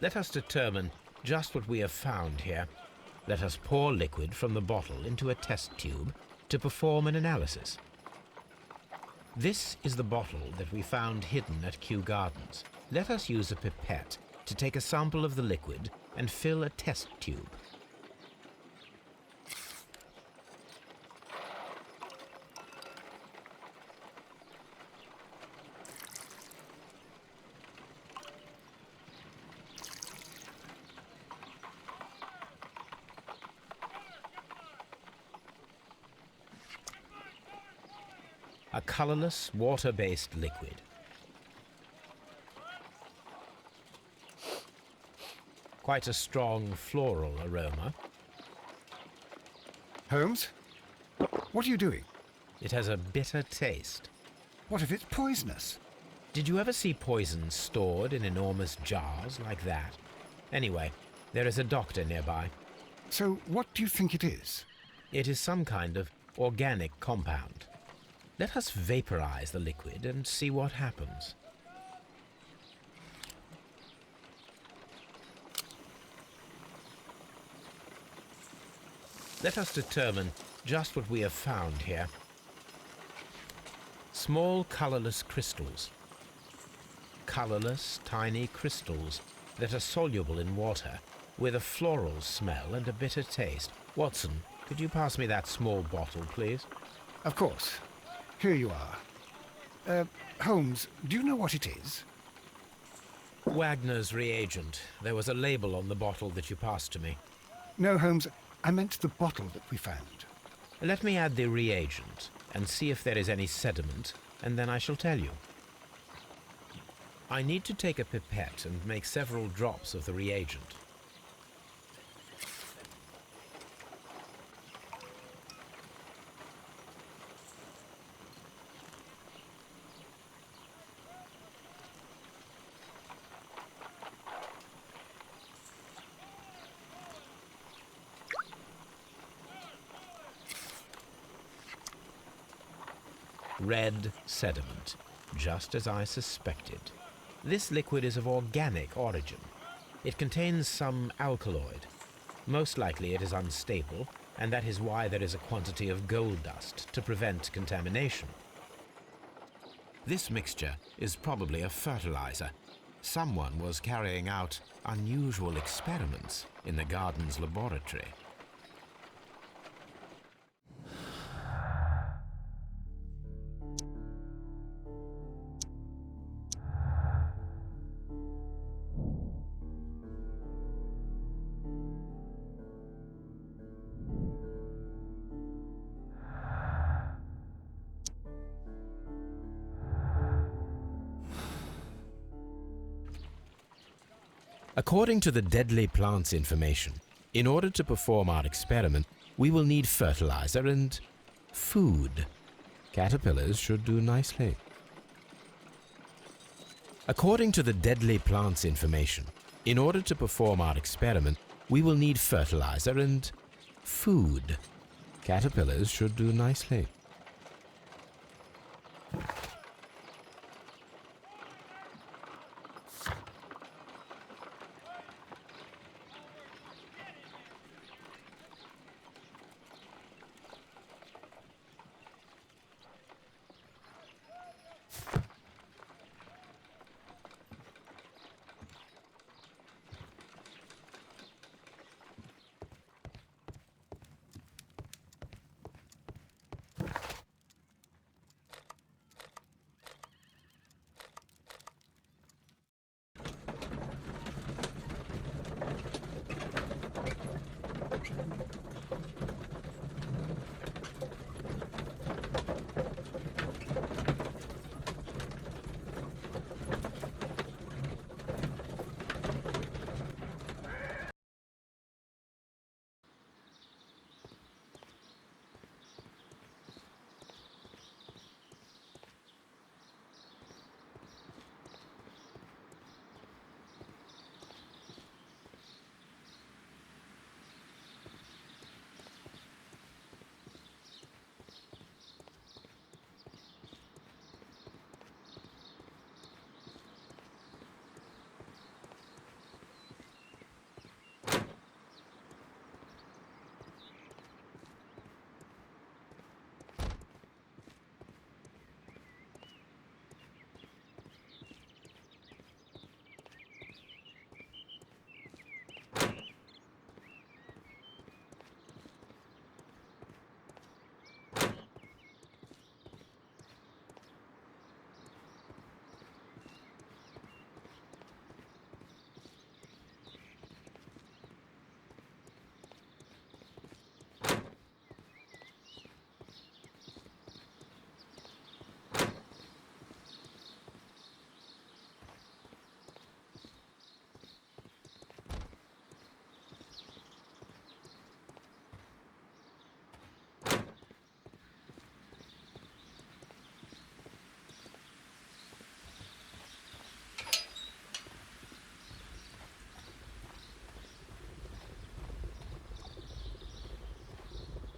Let us determine just what we have found here. Let us pour liquid from the bottle into a test tube to perform an analysis. This is the bottle that we found hidden at Kew Gardens. Let us use a pipette to take a sample of the liquid and fill a test tube. A colorless, water-based liquid. Quite a strong floral aroma. Holmes? What are you doing? It has a bitter taste. What if it's poisonous? Did you ever see poison stored in enormous jars like that? Anyway, there is a doctor nearby. So what do you think it is? It is some kind of organic compound. Let us vaporize the liquid and see what happens. Let us determine just what we have found here. Small colorless crystals. Colorless, tiny crystals that are soluble in water, with a floral smell and a bitter taste. Watson, could you pass me that small bottle, please? Of course. Here you are. Holmes, do you know what it is? Wagner's reagent. There was a label on the bottle that you passed to me. No, Holmes, I meant the bottle that we found. Let me add the reagent and see if there is any sediment, and then I shall tell you. I need to take a pipette and make several drops of the reagent. Red sediment, just as I suspected. This liquid is of organic origin. It contains some alkaloid. Most likely it is unstable, and that is why there is a quantity of gold dust to prevent contamination. This mixture is probably a fertilizer. Someone was carrying out unusual experiments in the garden's laboratory. According to the deadly plants information, in order to perform our experiment, we will need fertilizer and food. Caterpillars should do nicely. According to the deadly plants information, in order to perform our experiment, we will need fertilizer and food. Caterpillars should do nicely.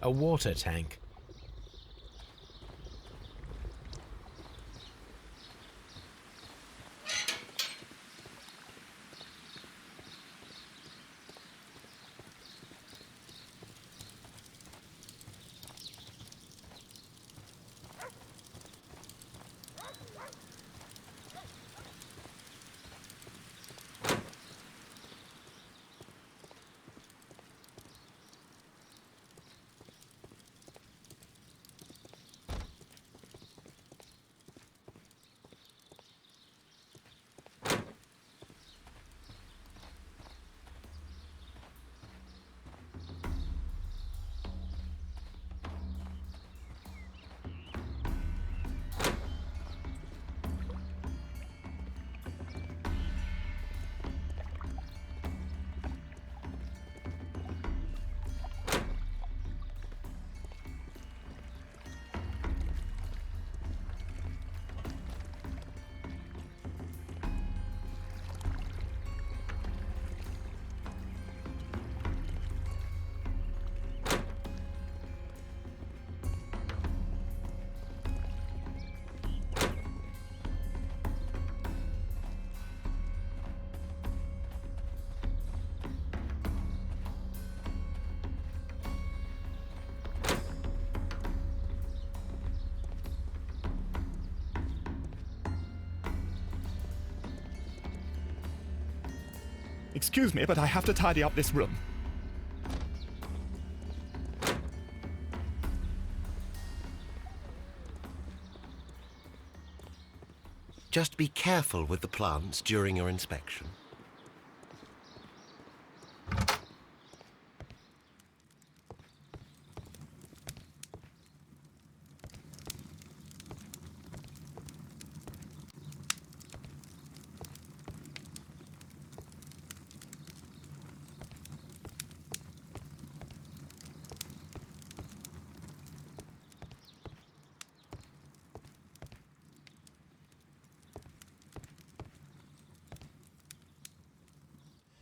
A water tank. Excuse me, but I have to tidy up this room. Just be careful with the plants during your inspection.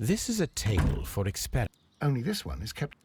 This is a table for experiment. Only this one is kept...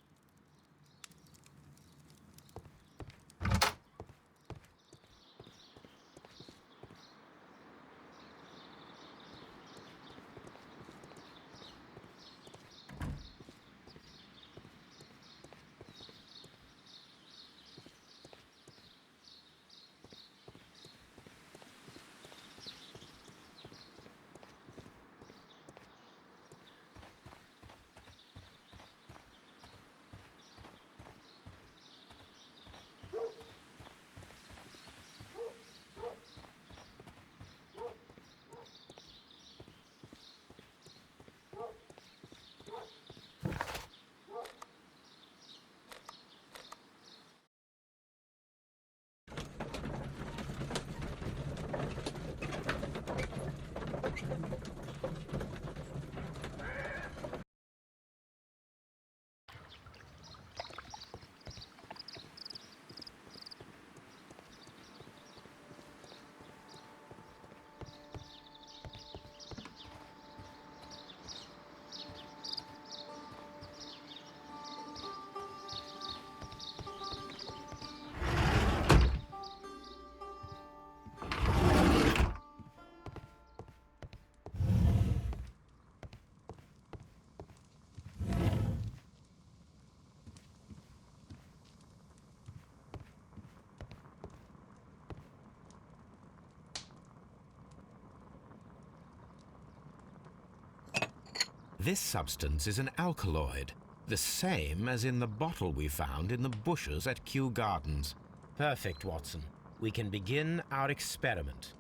This substance is an alkaloid, the same as in the bottle we found in the bushes at Kew Gardens. Perfect, Watson. We can begin our experiment.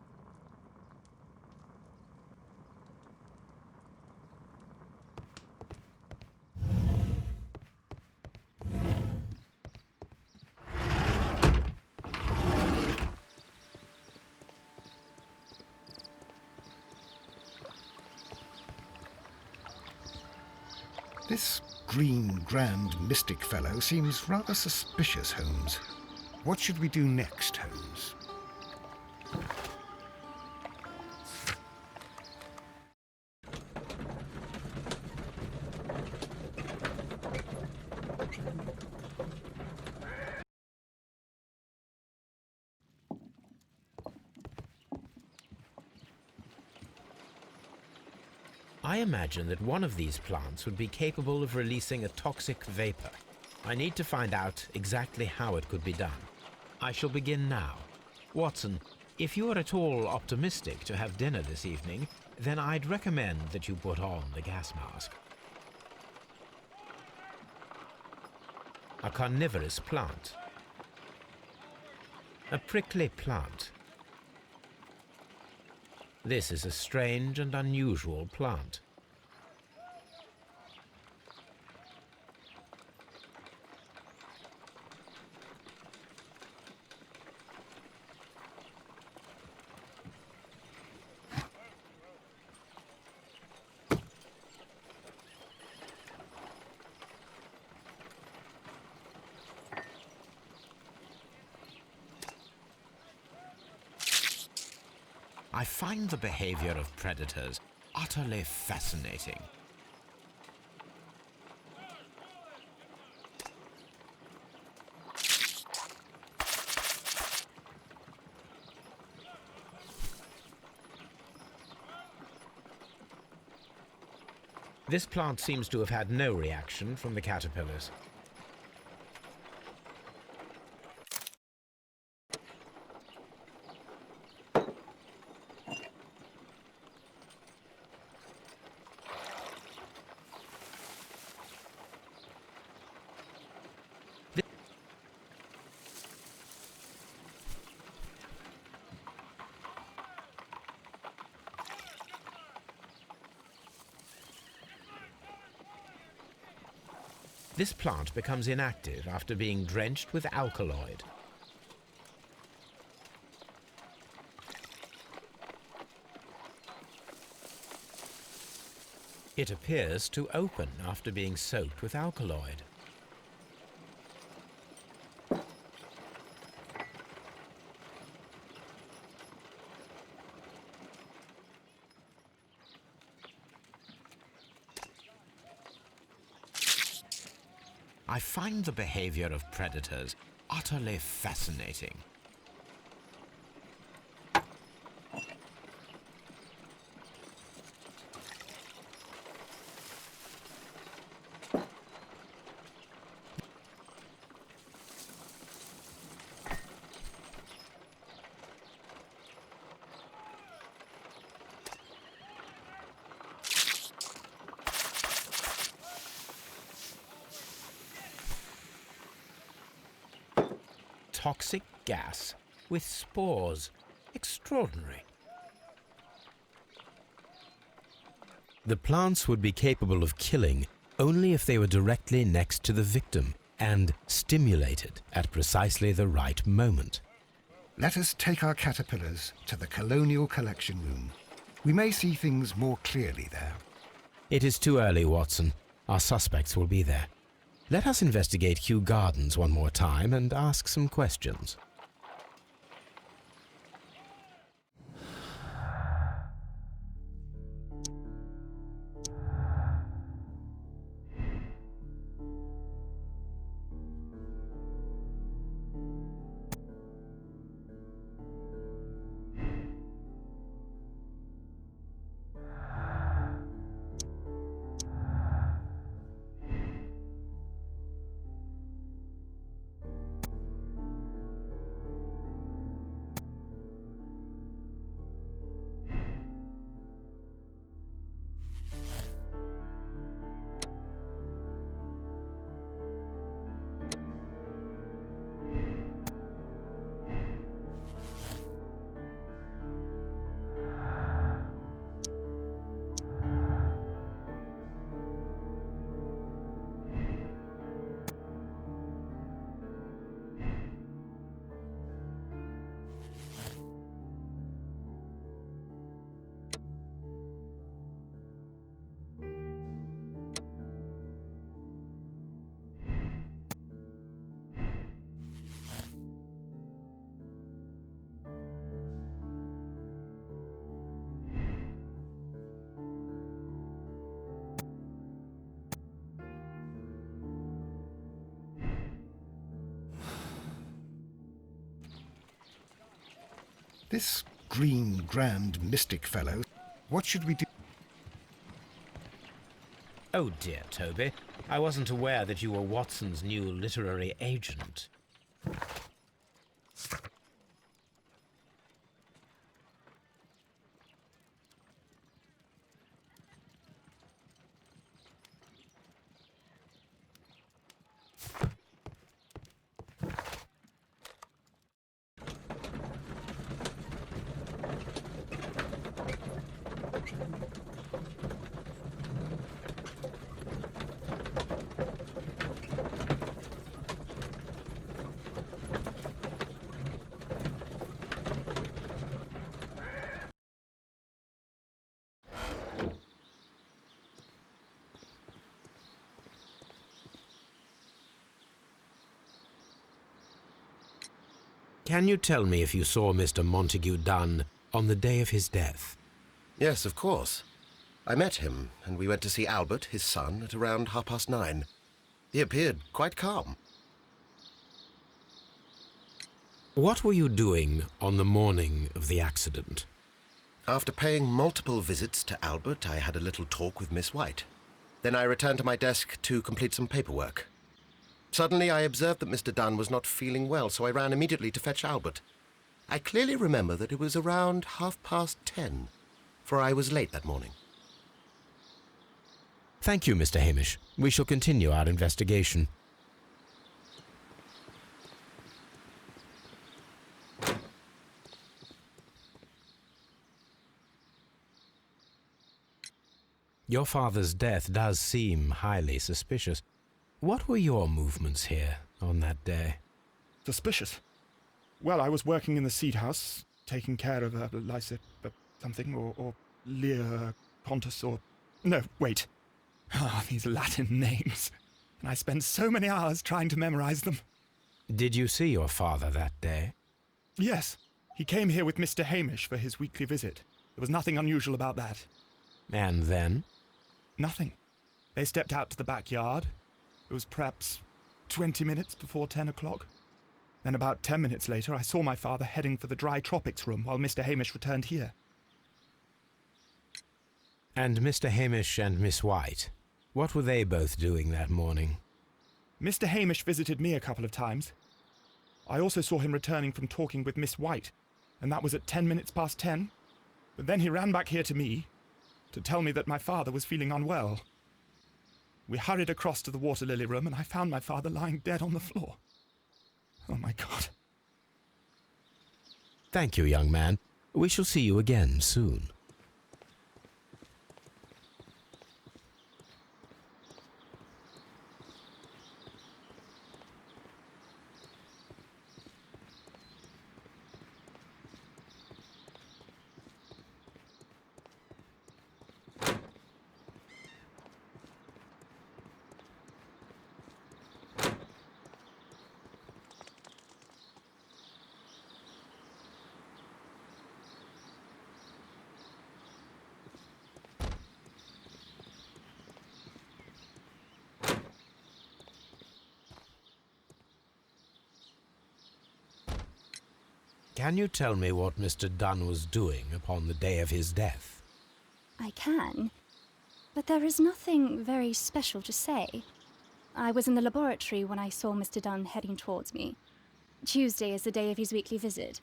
This green grand mystic fellow seems rather suspicious, Holmes. What should we do next, Holmes? I imagine that one of these plants would be capable of releasing a toxic vapor. I need to find out exactly how it could be done. I shall begin now. Watson, if you are at all optimistic to have dinner this evening, then I'd recommend that you put on the gas mask. A carnivorous plant. A prickly plant. This is a strange and unusual plant. I find the behavior of predators utterly fascinating. This plant seems to have had no reaction from the caterpillars. This plant becomes inactive after being drenched with alkaloid. It appears to open after being soaked with alkaloid. I find the behavior of predators utterly fascinating. Toxic gas with spores. Extraordinary. The plants would be capable of killing only if they were directly next to the victim and stimulated at precisely the right moment. Let us take our caterpillars to the Colonial Collection Room. We may see things more clearly there. It is too early, Watson. Our suspects will be there. Let us investigate Kew Gardens one more time and ask some questions. This green, grand, mystic fellow, what should we do? Oh dear, Toby. I wasn't aware that you were Watson's new literary agent. Can you tell me if you saw Mr. Montague Dunne on the day of his death? Yes, of course. I met him, and we went to see Albert, his son, at around 9:30. He appeared quite calm. What were you doing on the morning of the accident? After paying multiple visits to Albert, I had a little talk with Miss White. Then I returned to my desk to complete some paperwork. Suddenly, I observed that Mr. Dunne was not feeling well, so I ran immediately to fetch Albert. I clearly remember that it was around 10:30, for I was late that morning. Thank you, Mr. Hamish. We shall continue our investigation. Your father's death does seem highly suspicious. What were your movements here on that day? Suspicious. Well, I was working in the seed house, taking care of something, or Lear Pontus, or... No, wait. These Latin names. And I spent so many hours trying to memorize them. Did you see your father that day? Yes. He came here with Mr. Hamish for his weekly visit. There was nothing unusual about that. And then? Nothing. They stepped out to the backyard. It was perhaps 20 minutes before 10 o'clock. Then about 10 minutes later, I saw my father heading for the dry tropics room while Mr. Hamish returned here. And Mr. Hamish and Miss White, what were they both doing that morning? Mr. Hamish visited me a couple of times. I also saw him returning from talking with Miss White, and that was at 10 minutes past 10. But then he ran back here to me to tell me that my father was feeling unwell. We hurried across to the water lily room, and I found my father lying dead on the floor. Oh, my God. Thank you, young man. We shall see you again soon. Can you tell me what Mr. Dunne was doing upon the day of his death? I can, but there is nothing very special to say. I was in the laboratory when I saw Mr. Dunne heading towards me. Tuesday is the day of his weekly visit.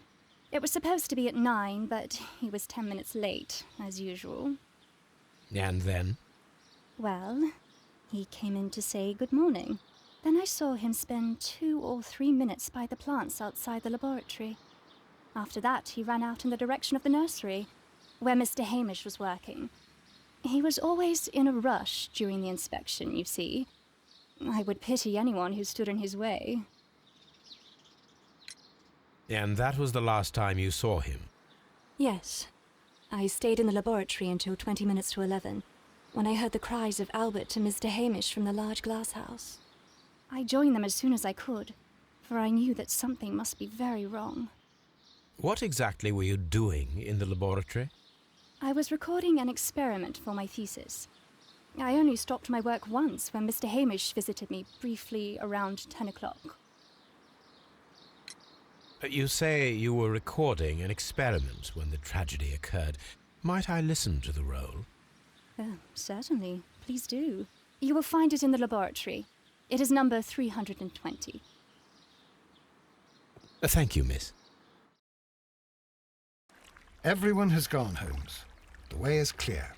It was supposed to be at 9, but he was 10 minutes late, as usual. And then? Well, he came in to say good morning. Then I saw him spend 2 or 3 minutes by the plants outside the laboratory. After that, he ran out in the direction of the nursery, where Mr. Hamish was working. He was always in a rush during the inspection, you see. I would pity anyone who stood in his way. And that was the last time you saw him? Yes. I stayed in the laboratory until 20 minutes to 11, when I heard the cries of Albert and Mr. Hamish from the large glass house. I joined them as soon as I could, for I knew that something must be very wrong. What exactly were you doing in the laboratory? I was recording an experiment for my thesis. I only stopped my work once when Mr. Hamish visited me briefly around 10 o'clock. You say you were recording an experiment when the tragedy occurred. Might I listen to the roll? Certainly. Please do. You will find it in the laboratory. It is number 320. Thank you, miss. Everyone has gone, Holmes. The way is clear.